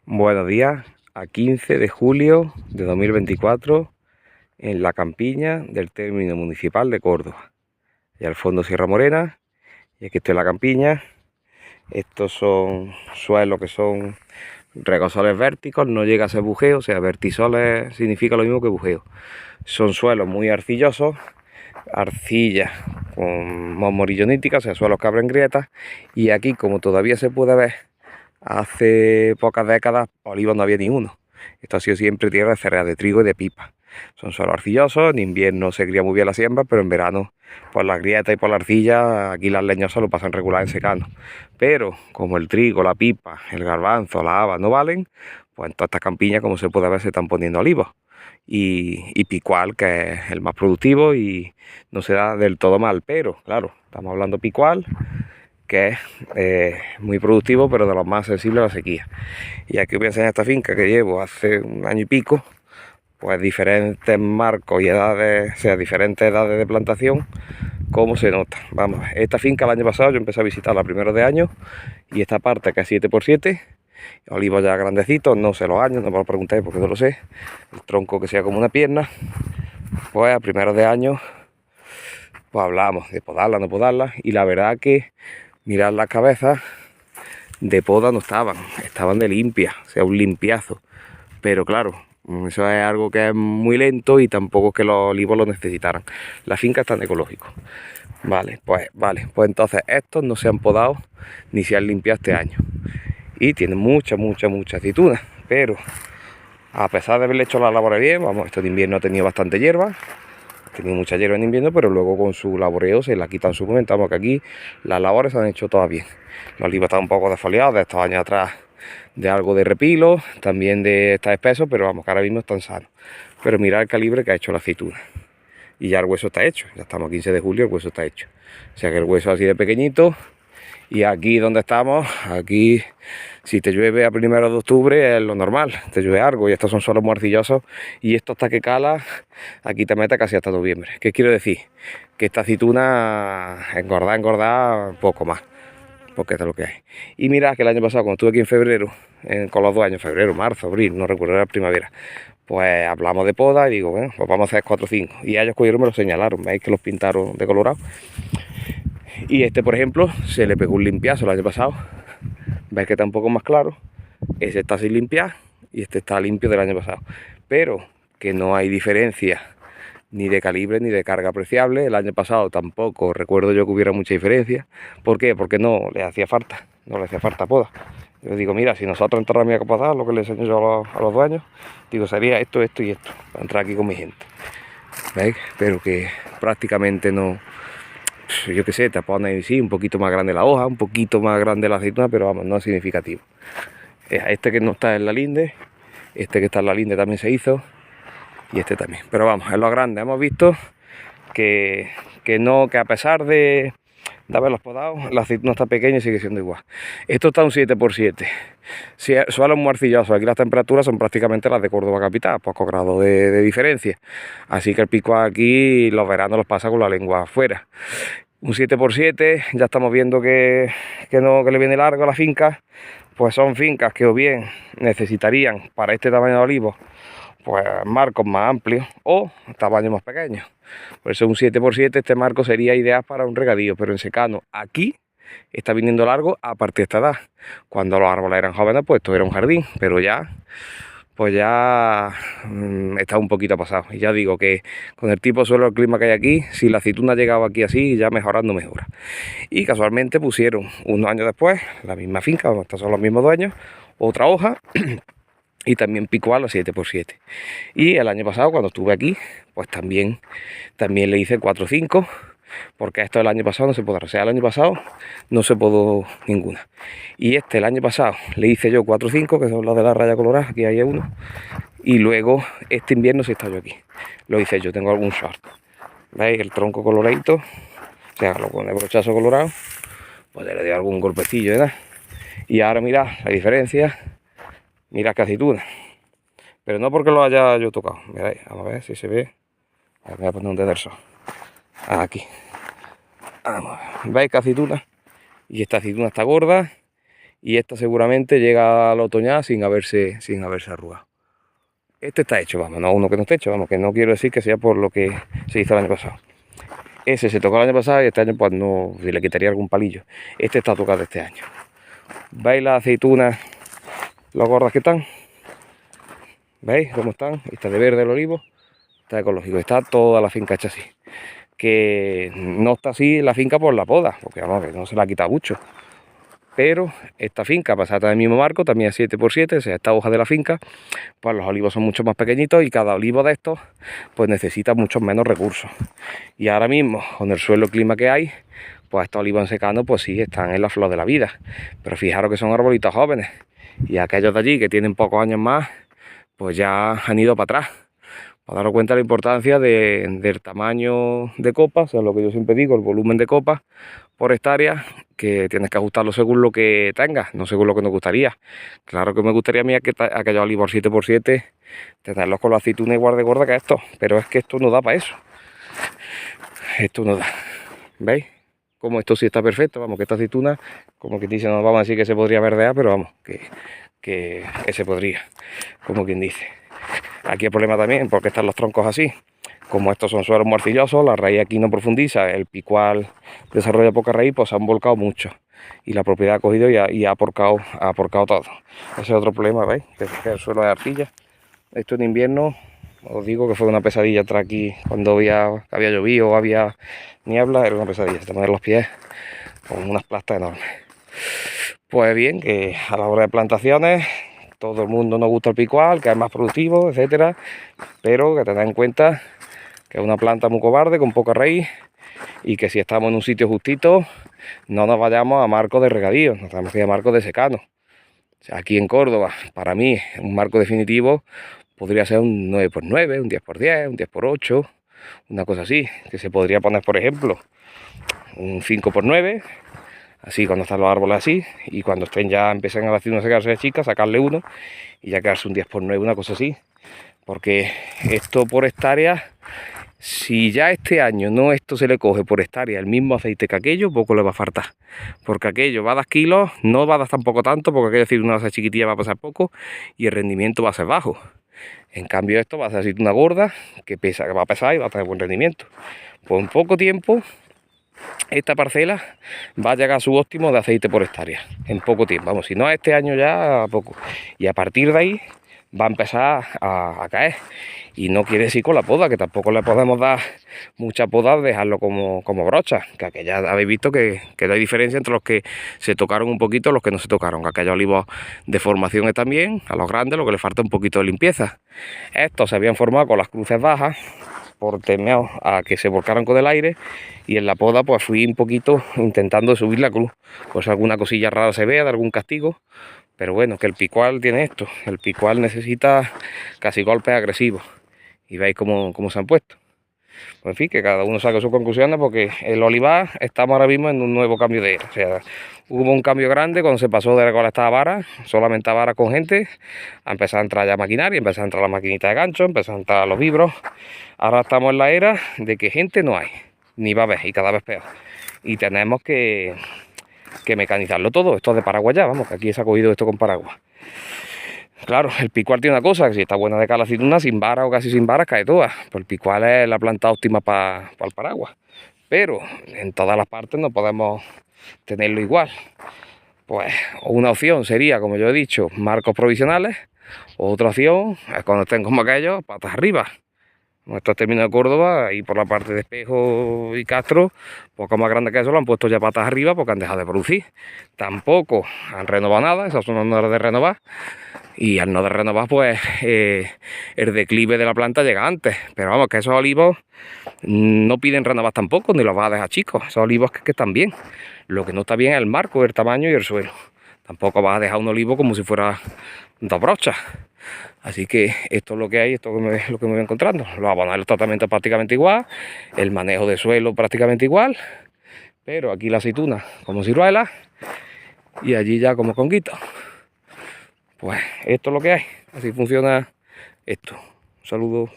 Buenos días, a 15 de julio de 2024 en la campiña del término municipal de Córdoba. Y al fondo Sierra Morena, y aquí estoy en la campiña. Estos son suelos que son regosoles vérticos, no llega a ser bujeo, o sea, vertisoles significa lo mismo que bujeo. Son suelos muy arcillosos, arcilla con morillonítica, o sea, suelos que abren grietas, y aquí, como todavía se puede ver, hace pocas décadas olivos no había ni uno. Esto ha sido siempre tierra de cereal, de trigo y de pipa. Son suelos arcillosos, en invierno se cría muy bien la siembra, pero en verano, por las grietas y por la arcilla, aquí las leñosas lo pasan regular en secano. Pero como el trigo, la pipa, el garbanzo, la haba no valen, pues en todas estas campiñas, como se puede ver, se están poniendo olivos. Y picual, que es el más productivo y no se da del todo mal, pero claro, estamos hablando picual, que es muy productivo, pero de los más sensibles a la sequía. Y aquí os voy a enseñar esta finca que llevo hace un año y pico, pues diferentes marcos y edades, o sea, diferentes edades de plantación, cómo se nota. Vamos, esta finca el año pasado yo empecé a visitarla a primeros de año, y esta parte que es 7x7, olivos ya grandecitos, no sé los años, no me lo preguntéis porque no lo sé, el tronco que sea como una pierna, pues a primeros de año, pues hablamos de podarla, no podarla, y la verdad que mirad las cabezas, de poda no estaban de limpia, o sea, un limpiazo. Pero claro, eso es algo que es muy lento y tampoco es que los olivos lo necesitaran. Las fincas están ecológicos. Vale, pues entonces estos no se han podado ni se han limpiado este año. Y tienen mucha aceituna. Pero a pesar de haberle hecho la labor bien, vamos, este invierno ha tenido bastante hierba. Tenía mucha hierba en invierno, pero luego con su laboreo se la quitan su momento. Vamos, que aquí las labores se han hecho todas bien. Los olivos están un poco desfoliados de estos años atrás, de algo de repilo, también de estar espesos, pero vamos, que ahora mismo están sanos. Pero mirad el calibre que ha hecho la aceituna. Y ya el hueso está hecho, ya estamos a 15 de julio, el hueso está hecho. O sea que el hueso así de pequeñito. Y aquí donde estamos, aquí si te llueve a 1 de octubre es lo normal, te llueve algo, y estos son suelos muy arcillosos, y esto hasta que cala, aquí te mete casi hasta noviembre. ¿Qué quiero decir? Que esta aceituna engordar poco más, porque esto es lo que hay. Y mira que el año pasado, cuando estuve aquí en febrero, con los 2 años, febrero, marzo, abril, no recuerdo, era primavera, pues hablamos de poda y digo, bueno, pues vamos a hacer 4 o 5. Y ellos cogieron, me lo señalaron, veis que los pintaron de colorado. Y este, por ejemplo, se le pegó un limpiazo el año pasado. Veis que está un poco más claro. Ese está sin limpiar y este está limpio del año pasado. Pero que no hay diferencia ni de calibre ni de carga apreciable. El año pasado tampoco recuerdo yo que hubiera mucha diferencia. ¿Por qué? Porque no le hacía falta, poda. Yo digo, mira, si nosotros entramos a mi pasada, lo que le enseño yo a los 2 años, digo, sería esto, esto y esto, para entrar aquí con mi gente. ¿Veis? Pero que prácticamente no, yo qué sé, te pones sí, un poquito más grande la hoja, un poquito más grande la aceituna, pero vamos, no es significativo. Este que no está en la linde, este que está en la linde también se hizo, y este también. Pero vamos, en lo grande hemos visto que a pesar de haberlos podado, la aceituna está pequeña y sigue siendo igual. Esto está un 7x7. Suelos muy arcillosos, aquí las temperaturas son prácticamente las de Córdoba capital, pocos grados de diferencia. Así que el pico aquí los veranos los pasa con la lengua afuera. Un 7x7, ya estamos viendo que le viene largo a la finca, pues son fincas que o bien necesitarían para este tamaño de olivo pues marcos más amplios o tamaños más pequeños. Por eso un 7x7, este marco sería ideal para un regadío, pero en secano aquí está viniendo largo a partir de esta edad. Cuando los árboles eran jóvenes, pues esto era un jardín, pero ya pues ya está un poquito pasado. Y ya digo que con el tipo de suelo, el clima que hay aquí, si la aceituna ha llegado aquí así, ya mejorando mejora. Y casualmente pusieron unos años después, la misma finca, donde estos son los mismos dueños, otra hoja y también picó a los 7x7. Y el año pasado, cuando estuve aquí, pues también le hice 4 o 5, porque esto el año pasado no se podrá. O sea, el año pasado no se podó ninguna. Y este, el año pasado, le hice yo 4 o 5, que son las de la raya colorada, aquí hay uno. Y luego, este invierno sí está yo aquí. Lo hice yo, tengo algún short. ¿Veis? El tronco coloradito, o sea, lo con el brochazo colorado, pues le doy algún golpecillo, ¿verdad? Y ahora mirad la diferencia, mirad que aceituna. Pero no porque lo haya yo tocado. Mirad, vamos a ver si se ve. Voy a poner un dedo del sol. Aquí. Vamos a ver. ¿Veis que aceituna? Y esta aceituna está gorda y esta seguramente llega al otoñal sin haberse arrugado. Este está hecho, vamos, no uno que no esté hecho, vamos, que no quiero decir que sea por lo que se hizo el año pasado. Ese se tocó el año pasado y este año pues no, le quitaría algún palillo. Este está tocado este año. ¿Veis las aceitunas, lo gordas que están? ¿Veis cómo están? Está de verde el olivo, está ecológico, está toda la finca hecha así. Que no está así la finca por la poda, porque vamos, que no se la ha quitado mucho. Pero esta finca, pasada del mismo marco, también es 7x7, o sea, esta hoja de la finca, pues los olivos son mucho más pequeñitos y cada olivo de estos pues necesita muchos menos recursos. Y ahora mismo, con el suelo clima que hay, pues estos olivos en secano, pues sí, están en la flor de la vida. Pero fijaros que son arbolitos jóvenes. Y aquellos de allí que tienen pocos años más, pues ya han ido para atrás. Para daros cuenta de la importancia del tamaño de copa, o sea, lo que yo siempre digo, el volumen de copa por hectárea, que tienes que ajustarlo según lo que tengas, no según lo que nos gustaría. Claro que me gustaría a mí aquellos olivos 7x7, tenerlos con la aceituna igual de gorda que estos, pero es que esto no da para eso. Esto no da. ¿Veis? Como esto sí está perfecto, vamos, que esta aceituna, como quien dice, no vamos a decir que se podría verdear, pero vamos, que se podría, como quien dice. Aquí el problema también, porque están los troncos así. Como estos son suelos muy arcillosos, la raíz aquí no profundiza, el picual desarrolla poca raíz, pues se han volcado mucho. Y la propiedad ha cogido y ha porcado todo. Ese es otro problema, ¿veis? Que el suelo es arcilla. Esto en invierno, os digo que fue una pesadilla entrar aquí cuando había llovido o había niebla, era una pesadilla. Tener los pies con unas plastas enormes. Pues bien, que a la hora de plantaciones, todo el mundo nos gusta el picual, que es más productivo, etcétera, pero que tened en cuenta que es una planta muy cobarde, con poca raíz, y que si estamos en un sitio justito, no nos vayamos a marcos de regadío, nos tenemos que ir a marcos de secano. O sea, aquí en Córdoba, para mí, un marco definitivo podría ser un 9x9, un 10x10, un 10x8, una cosa así, que se podría poner, por ejemplo, un 5x9, así cuando están los árboles así, y cuando estén ya empiezan a hacer una secarse de chicas, sacarle uno y ya quedarse un 10x9, una cosa así. Porque esto por hectárea, si ya este año no esto se le coge por hectárea el mismo aceite que aquello, poco le va a faltar. Porque aquello va a dar kilos, no va a dar tampoco tanto, porque aquello, decir, una base chiquitilla va a pasar poco y el rendimiento va a ser bajo. En cambio esto va a ser así una gorda que va a pesar y va a tener buen rendimiento. Por un poco tiempo esta parcela va a llegar a su óptimo de aceite por hectárea, en poco tiempo, vamos, si no este año ya a poco, y a partir de ahí va a empezar a caer, y no quiere decir con la poda, que tampoco le podemos dar mucha poda, dejarlo como brocha, que aquella habéis visto que no hay diferencia entre los que se tocaron un poquito y los que no se tocaron, que aquellos olivos de formación están bien, a los grandes lo que les falta un poquito de limpieza. Estos se habían formado con las cruces bajas, por temor a que se volcaran con el aire, y en la poda pues fui un poquito intentando subir la cruz, pues alguna cosilla rara se vea de algún castigo, pero bueno, que el picual tiene esto, el picual necesita casi golpes agresivos, y veis cómo se han puesto. Pues en fin, que cada uno saque sus conclusiones, porque el olivar estamos ahora mismo en un nuevo cambio de era. O sea, hubo un cambio grande cuando se pasó de recolectar vara, solamente a vara con gente, a empezar a entrar ya maquinaria, empezar a entrar la maquinita de gancho, empezar a entrar los vibros. Ahora estamos en la era de que gente no hay, ni va a haber, y cada vez peor. Y tenemos que mecanizarlo todo. Esto es de paraguas ya, vamos, que aquí se ha cogido esto con paraguas. Claro, el picual tiene una cosa, que si está buena de la aceituna, sin vara o casi sin vara, cae toda. Pues el picual es la planta óptima para el paraguas. Pero en todas las partes no podemos tenerlo igual. Pues una opción sería, como yo he dicho, marcos provisionales. Otra opción es cuando estén como aquellos, patas arriba. Nuestros términos de Córdoba, y por la parte de Espejo y Castro, poco más grande que eso, lo han puesto ya patas arriba porque han dejado de producir. Tampoco han renovado nada, esas son las horas de renovar. Y al no de renovar, pues el declive de la planta llega antes. Pero vamos, que esos olivos no piden renovar tampoco, ni los vas a dejar chicos. Esos olivos que están bien. Lo que no está bien es el marco, el tamaño y el suelo. Tampoco vas a dejar un olivo como si fuera dos brochas. Así que esto es lo que hay, esto es lo que me voy encontrando. Los abonos, los tratamientos prácticamente igual, el manejo de suelo prácticamente igual, pero aquí la aceituna como ciruela y allí ya como conguito. Pues esto es lo que hay, así funciona esto. Un saludo.